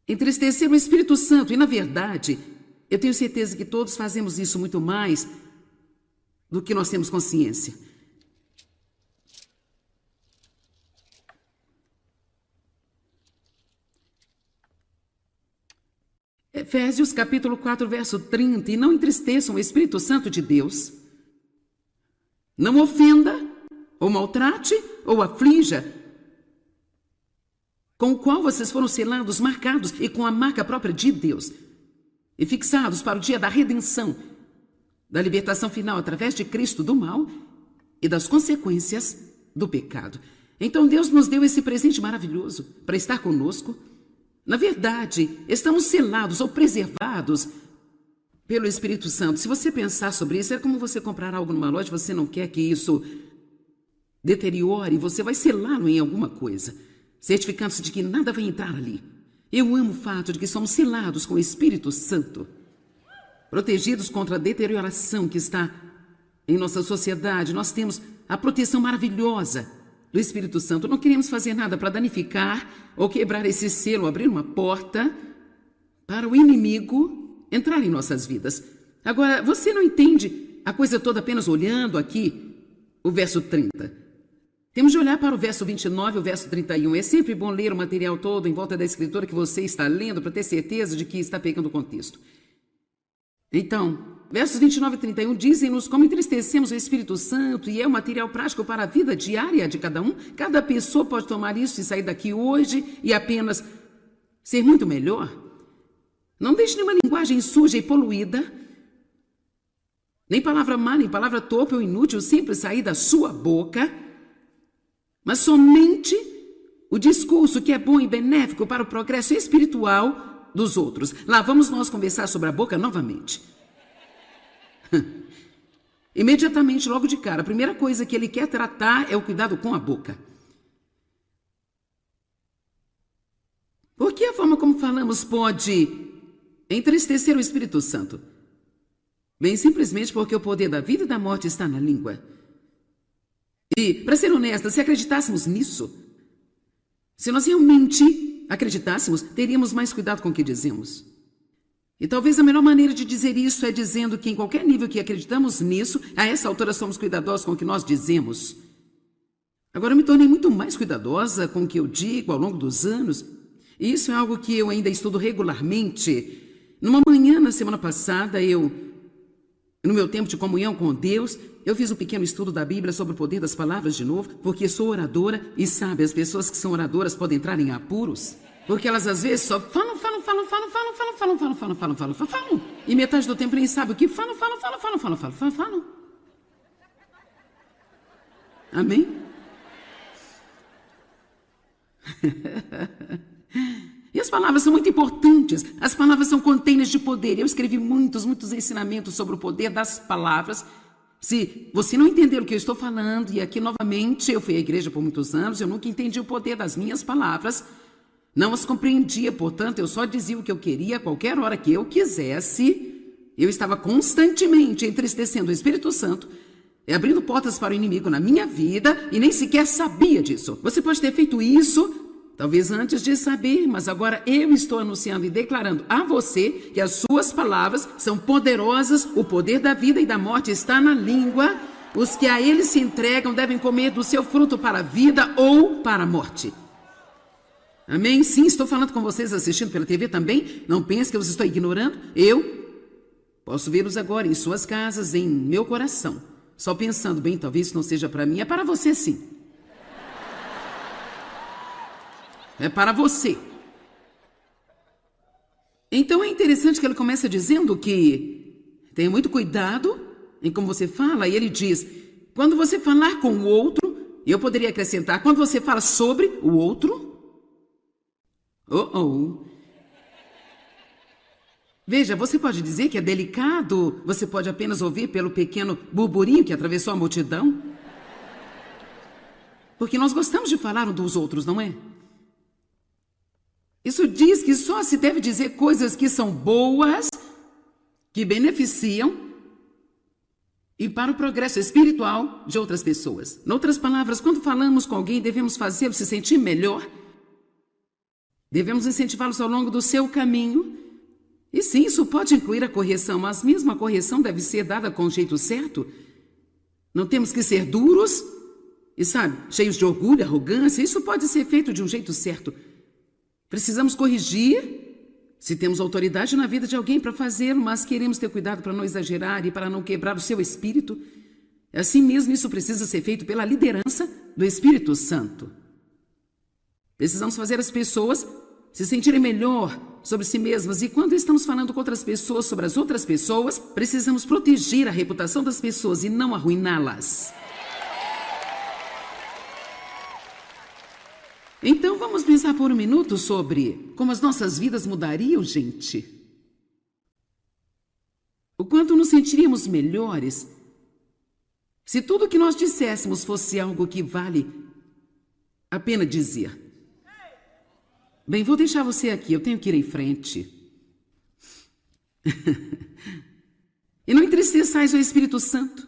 entristecer o Espírito Santo. E, na verdade, eu tenho certeza que todos fazemos isso muito mais do que nós temos consciência. Efésios capítulo 4, verso 30. E não entristeçam o Espírito Santo de Deus. Não ofenda, ou maltrate, ou aflija, com o qual vocês foram selados, marcados, e com a marca própria de Deus, e fixados para o dia da redenção, da libertação final através de Cristo do mal e das consequências do pecado. Então Deus nos deu esse presente maravilhoso para estar conosco. Na verdade, estamos selados ou preservados pelo Espírito Santo. Se você pensar sobre isso, é como você comprar algo numa loja, você não quer que isso deteriore, você vai selá-lo em alguma coisa, certificando-se de que nada vai entrar ali. Eu amo o fato de que somos selados com o Espírito Santo, protegidos contra a deterioração que está em nossa sociedade. Nós temos a proteção maravilhosa do Espírito Santo. Não queremos fazer nada para danificar ou quebrar esse selo, abrir uma porta para o inimigo entrar em nossas vidas. Agora, você não entende a coisa toda apenas olhando aqui o verso 30. Temos de olhar para o verso 29 e o verso 31. É sempre bom ler o material todo em volta da escritura que você está lendo para ter certeza de que está pegando o contexto. Então, Versos 29 e 31 dizem-nos como entristecemos o Espírito Santo e é o material prático para a vida diária de cada um. Cada pessoa pode tomar isso e sair daqui hoje e apenas ser muito melhor. Não deixe nenhuma linguagem suja e poluída, nem palavra má, nem palavra torpe ou inútil sempre sair da sua boca, mas somente o discurso que é bom e benéfico para o progresso espiritual dos outros. Lá vamos nós conversar sobre a boca novamente. Imediatamente, logo de cara, a primeira coisa que ele quer tratar é o cuidado com a boca. Porque a forma como falamos pode entristecer o Espírito Santo? Bem, simplesmente porque o poder da vida e da morte está na língua. E, para ser honesta, se acreditássemos nisso, se nós realmente acreditássemos, teríamos mais cuidado com o que dizemos. E talvez a melhor maneira de dizer isso é dizendo que em qualquer nível que acreditamos nisso, a essa altura somos cuidadosos com o que nós dizemos. Agora eu me tornei muito mais cuidadosa com o que eu digo ao longo dos anos. E isso é algo que eu ainda estudo regularmente. Numa manhã, na semana passada, no meu tempo de comunhão com Deus, eu fiz um pequeno estudo da Bíblia sobre o poder das palavras de novo, porque sou oradora e sabe, as pessoas que são oradoras podem entrar em apuros, porque elas às vezes só falam. E metade do tempo nem sabe o que falam. Amém? E as palavras são muito importantes. As palavras são containers de poder. Eu escrevi muitos ensinamentos sobre o poder das palavras. Se você não entender o que eu estou falando, e aqui novamente, eu fui à igreja por muitos anos, eu nunca entendi o poder das minhas palavras. Não as compreendia, portanto, eu só dizia o que eu queria a qualquer hora que eu quisesse. Eu estava constantemente entristecendo o Espírito Santo e abrindo portas para o inimigo na minha vida e nem sequer sabia disso. Você pode ter feito isso, talvez antes de saber, mas agora eu estou anunciando e declarando a você que as suas palavras são poderosas, o poder da vida e da morte está na língua. Os que a ele se entregam devem comer do seu fruto para a vida ou para a morte. Amém? Sim, estou falando com vocês assistindo pela TV também. Não pense que eu os estou ignorando. Eu posso vê-los agora em suas casas, em meu coração. Só pensando, bem, talvez isso não seja para mim. É para você, sim. É para você. Então é interessante que ele começa dizendo que tenha muito cuidado em como você fala. E ele diz, quando você falar com o outro, e eu poderia acrescentar, quando você fala sobre o outro, veja, você pode dizer que é delicado, você pode apenas ouvir pelo pequeno burburinho que atravessou a multidão. Porque nós gostamos de falar uns dos outros, não é? Isso diz que só se deve dizer coisas que são boas, que beneficiam e para o progresso espiritual de outras pessoas. Em outras palavras, quando falamos com alguém, devemos fazê-lo se sentir melhor. Devemos incentivá-los ao longo do seu caminho. E sim, isso pode incluir a correção, mas mesmo a correção deve ser dada com o jeito certo. Não temos que ser duros e, sabe, cheios de orgulho, arrogância. Isso pode ser feito de um jeito certo. Precisamos corrigir se temos autoridade na vida de alguém para fazê-lo, mas queremos ter cuidado para não exagerar e para não quebrar o seu espírito. Assim mesmo, isso precisa ser feito pela liderança do Espírito Santo. Precisamos fazer as pessoas se sentirem melhor sobre si mesmas. E quando estamos falando com outras pessoas sobre as outras pessoas, precisamos proteger a reputação das pessoas e não arruiná-las. Então vamos pensar por um minuto sobre como as nossas vidas mudariam, gente. O quanto nos sentiríamos melhores se tudo o que nós disséssemos fosse algo que vale a pena dizer. Bem, vou deixar você aqui, eu tenho que ir em frente. E não entristeçais o Espírito Santo.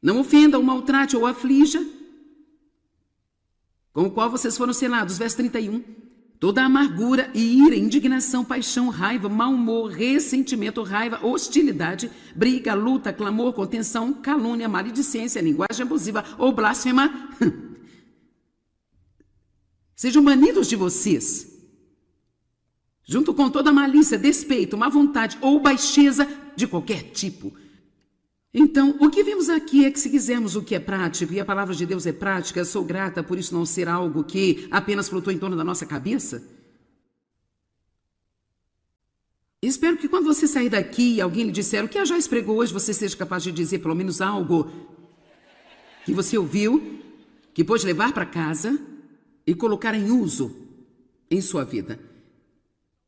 Não ofenda, ou maltrate, ou aflija, com o qual vocês foram selados. Verso 31. Toda amargura, ira, indignação, paixão, raiva, mau humor, ressentimento, raiva, hostilidade, briga, luta, clamor, contenção, calúnia, maledicência, linguagem abusiva ou blasfema, sejam banidos de vocês. junto com toda malícia, despeito, má vontade ou baixeza de qualquer tipo. Então, o que vimos aqui é que se quisermos o que é prático, e a palavra de Deus é prática, sou grata por isso não ser algo que apenas flutua em torno da nossa cabeça. Espero que quando você sair daqui e alguém lhe disser o que a Joyce pregou hoje, você seja capaz de dizer pelo menos algo que você ouviu, que pôde levar para casa e colocar em uso em sua vida.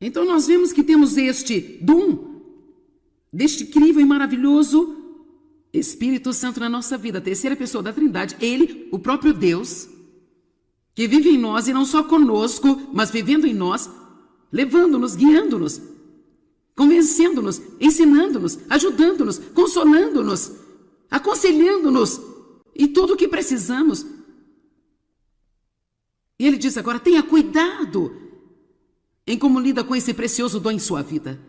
Então nós vemos que temos este dom, deste incrível e maravilhoso Espírito Santo na nossa vida, a terceira pessoa da Trindade, Ele, o próprio Deus, que vive em nós e não só conosco, mas vivendo em nós, levando-nos, guiando-nos, convencendo-nos, ensinando-nos, ajudando-nos, consolando-nos, aconselhando-nos e tudo o que precisamos. E Ele diz agora, tenha cuidado em como lida com esse precioso dom em sua vida.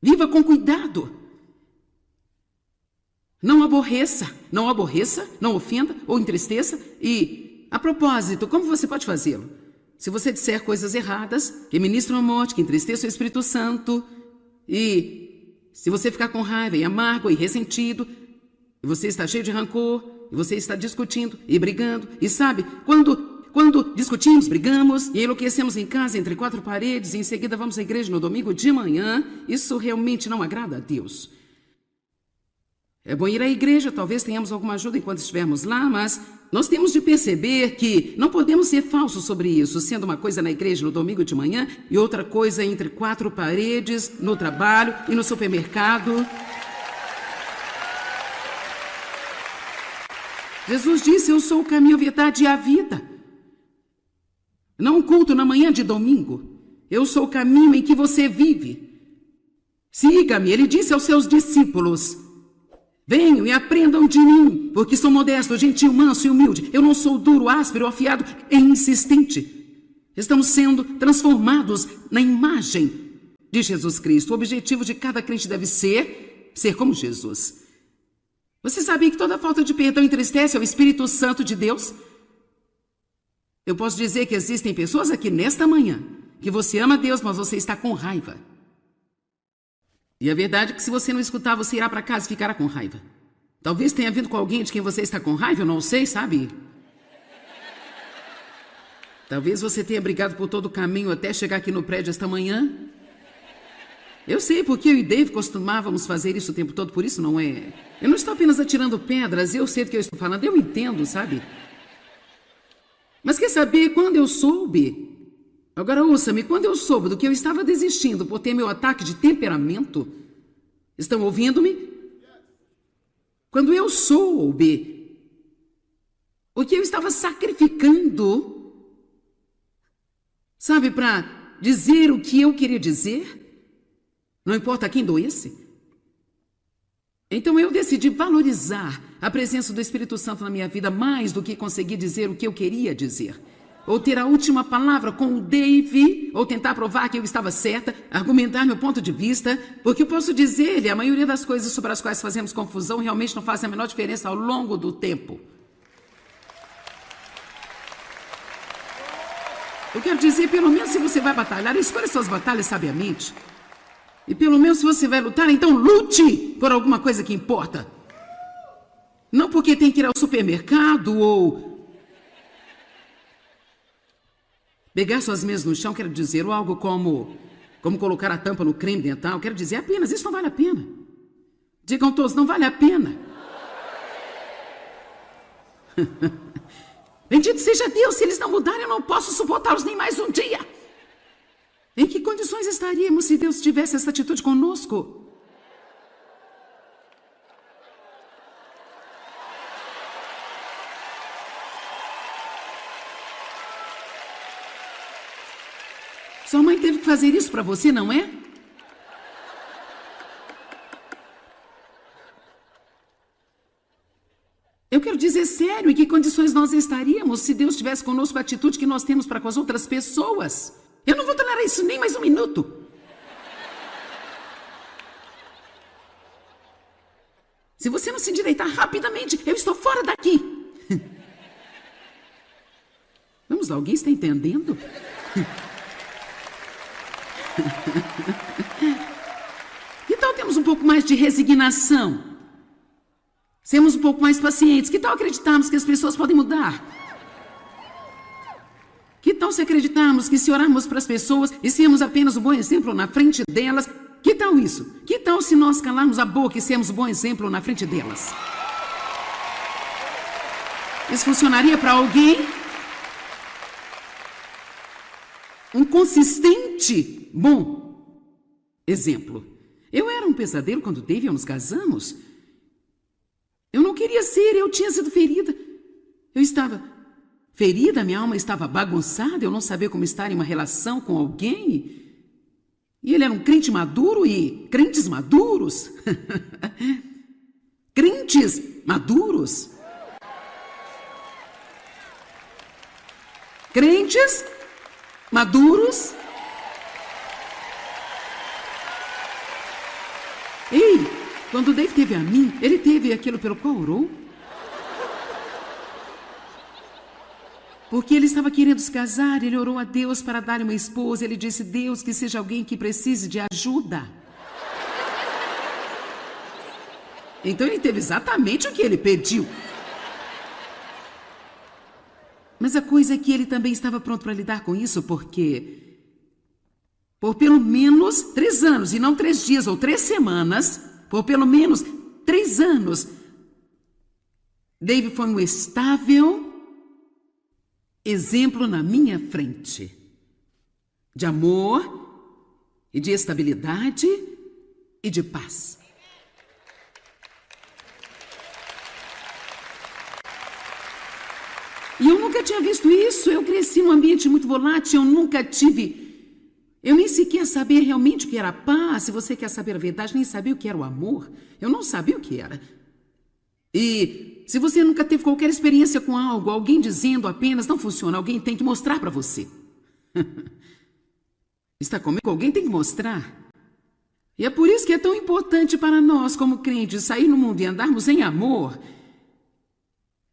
Viva com cuidado. Não aborreça, não ofenda ou entristeça. E, a propósito, como você pode fazê-lo? Se você disser coisas erradas, que ministram a morte, que entristeçam o Espírito Santo, e se você ficar com raiva e amargo e ressentido, e você está cheio de rancor, e você está discutindo e brigando, e sabe, quando discutimos, brigamos e enlouquecemos em casa entre quatro paredes e em seguida vamos à igreja no domingo de manhã, isso realmente não agrada a Deus. É bom ir à igreja, talvez tenhamos alguma ajuda enquanto estivermos lá, mas nós temos de perceber que não podemos ser falsos sobre isso, sendo uma coisa na igreja no domingo de manhã e outra coisa entre quatro paredes, no trabalho e no supermercado. Jesus disse, eu sou o caminho, a verdade e a vida. Não um culto na manhã de domingo. Eu sou o caminho em que você vive. Siga-me, ele disse aos seus discípulos. Venham e aprendam de mim, porque sou modesto, gentil, manso e humilde. Eu não sou duro, áspero, afiado e insistente. Estamos sendo transformados na imagem de Jesus Cristo. O objetivo de cada crente deve ser como Jesus. Você sabia que toda falta de perdão entristece ao Espírito Santo de Deus? Eu posso dizer que existem pessoas aqui nesta manhã que você ama Deus, mas você está com raiva. E a verdade é que se você não escutar, você irá para casa e ficará com raiva. Talvez tenha vindo com alguém de quem você está com raiva, eu não sei, sabe? Talvez você tenha brigado por todo o caminho até chegar aqui no prédio esta manhã. Eu sei, porque eu e Dave costumávamos fazer isso o tempo todo, por isso não é... Eu não estou apenas atirando pedras, eu sei do que eu estou falando, eu entendo, sabe? Mas quer saber, quando eu soube... Agora ouça-me, quando eu soube do que eu estava desistindo por ter meu ataque de temperamento... Estão ouvindo-me? Quando eu soube o que eu estava sacrificando, sabe, para dizer o que eu queria dizer, não importa quem doesse. Então eu decidi valorizar a presença do Espírito Santo na minha vida mais do que conseguir dizer o que eu queria dizer. Ou ter a última palavra com o Dave, ou tentar provar que eu estava certa, argumentar meu ponto de vista, porque eu posso dizer-lhe, a maioria das coisas sobre as quais fazemos confusão realmente não fazem a menor diferença ao longo do tempo. Eu quero dizer, pelo menos se você vai batalhar, escolha suas batalhas sabiamente. E pelo menos se você vai lutar, então lute por alguma coisa que importa. Não porque tem que ir ao supermercado ou... pegar suas meias no chão, quero dizer, ou algo como colocar a tampa no creme dental, quero dizer apenas, isso não vale a pena. Digam todos, não vale a pena. Bendito seja Deus, se eles não mudarem, eu não posso suportá-los nem mais um dia. Em que condições estaríamos se Deus tivesse essa atitude conosco? Sua mãe teve que fazer isso para você, não é? Eu quero dizer sério, em que condições nós estaríamos se Deus tivesse conosco a atitude que nós temos para com as outras pessoas? Eu não vou tolerar isso nem mais um minuto. Se você não se endireitar rapidamente, eu estou fora daqui. Vamos lá, alguém está entendendo? Que tal termos um pouco mais de resignação? Sermos um pouco mais pacientes? Que tal acreditarmos que as pessoas podem mudar? Que tal se acreditarmos que se orarmos para as pessoas e sermos apenas um bom exemplo na frente delas? Que tal isso? Que tal se nós calarmos a boca e sermos um bom exemplo na frente delas? Isso funcionaria para alguém? Um consistente, bom exemplo. Eu era um pesadelo quando Dave e eu nos casamos. Eu não queria ser, eu tinha sido ferida. Eu estava ferida, minha alma estava bagunçada, eu não sabia como estar em uma relação com alguém. E ele era um crente maduro e crentes maduros. Crentes maduros. Crentes maduros. Ei, quando Dave teve a mim, ele teve aquilo pelo qual orou. Porque ele estava querendo se casar, ele orou a Deus para dar uma esposa. Ele disse, Deus, que seja alguém que precise de ajuda. Então ele teve exatamente o que ele pediu. Mas a coisa é que ele também estava pronto para lidar com isso, porque por pelo menos 3 anos, e não 3 dias ou 3 semanas, por pelo menos 3 anos, Dave foi um estável exemplo na minha frente de amor e de estabilidade e de paz. E eu nunca tinha visto isso. Eu cresci num ambiente muito volátil, eu nem sequer sabia realmente o que era paz. Se você quer saber a verdade, nem sabia o que era o amor. Eu não sabia o que era. E se você nunca teve qualquer experiência com algo, alguém dizendo apenas não funciona, alguém tem que mostrar para você. Está comigo? Alguém tem que mostrar. E é por isso que é tão importante para nós, como crentes, sair no mundo e andarmos em amor.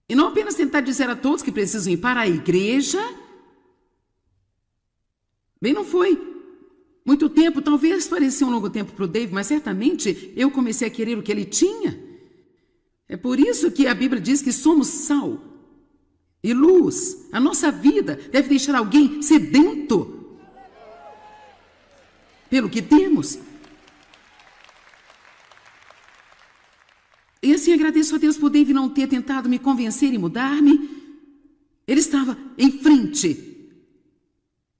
E não apenas tentar dizer a todos que precisam ir para a igreja. Bem, não foi muito tempo, talvez parecia um longo tempo para o Dave, mas certamente eu comecei a querer o que ele tinha. É por isso que a Bíblia diz que somos sal e luz. A nossa vida deve deixar alguém sedento pelo que temos. E assim agradeço a Deus por Dave não ter tentado me convencer e mudar-me. Ele estava em frente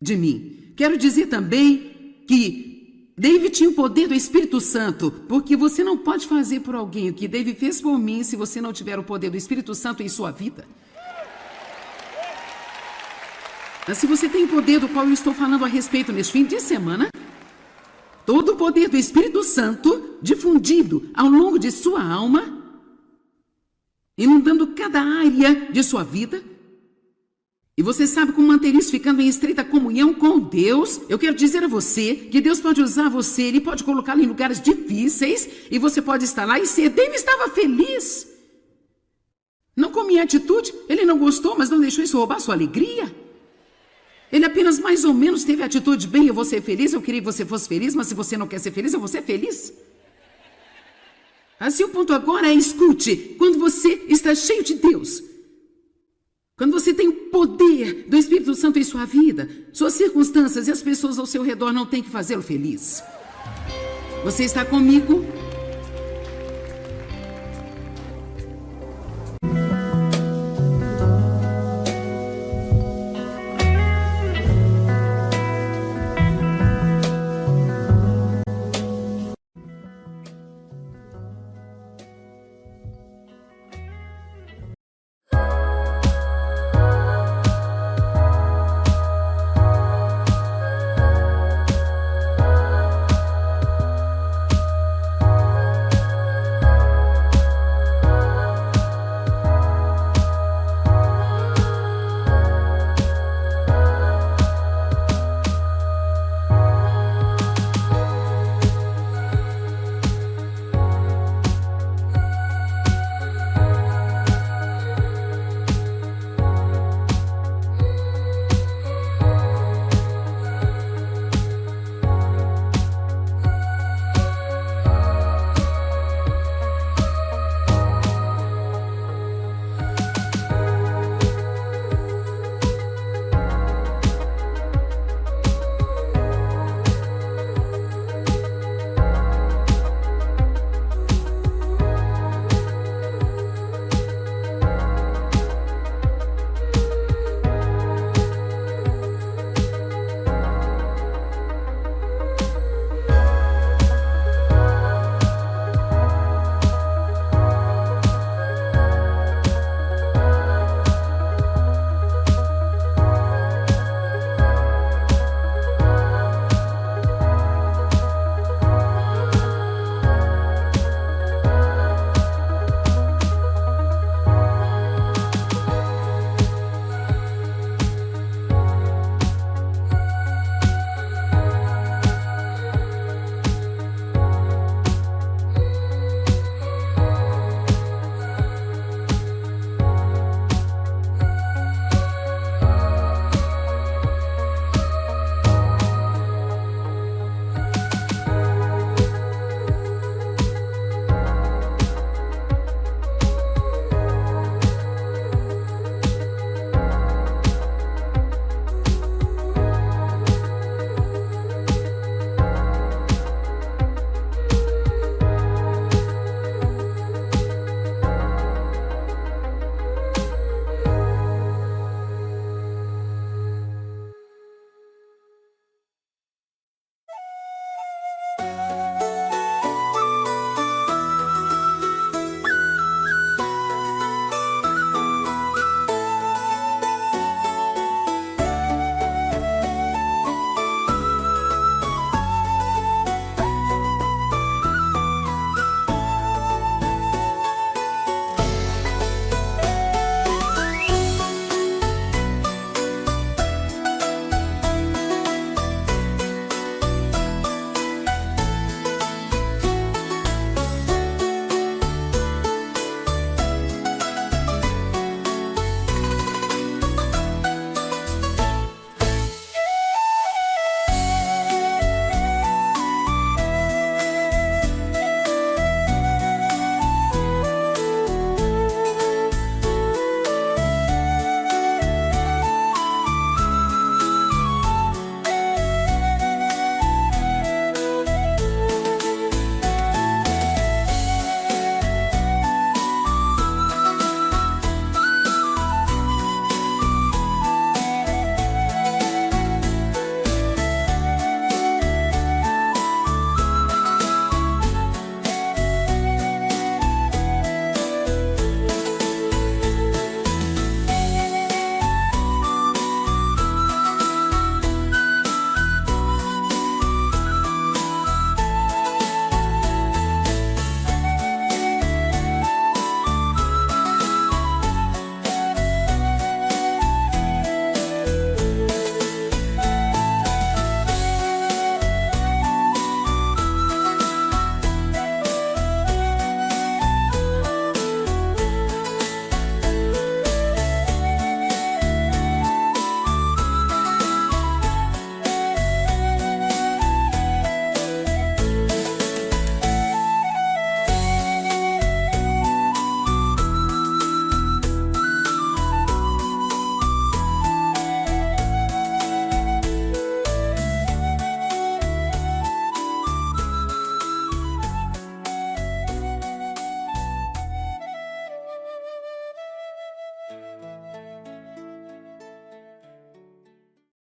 de mim. Quero dizer também que Dave tinha o poder do Espírito Santo, porque você não pode fazer por alguém o que Dave fez por mim se você não tiver o poder do Espírito Santo em sua vida. Mas se você tem o poder do qual eu estou falando a respeito neste fim de semana, todo o poder do Espírito Santo difundido ao longo de sua alma, inundando cada área de sua vida. E você sabe como manter isso ficando em estreita comunhão com Deus. Eu quero dizer a você que Deus pode usar você, Ele pode colocá-lo em lugares difíceis e você pode estar lá e ser. Dave estava feliz. Não com minha atitude, ele não gostou, mas não deixou isso roubar sua alegria. Ele apenas mais ou menos teve a atitude, bem, eu vou ser feliz, eu queria que você fosse feliz, mas se você não quer ser feliz, eu vou ser feliz. Assim o ponto agora é, escute, quando você está cheio de Deus, quando você tem o poder do Espírito Santo em sua vida, suas circunstâncias e as pessoas ao seu redor não têm que fazê-lo feliz. Você está comigo?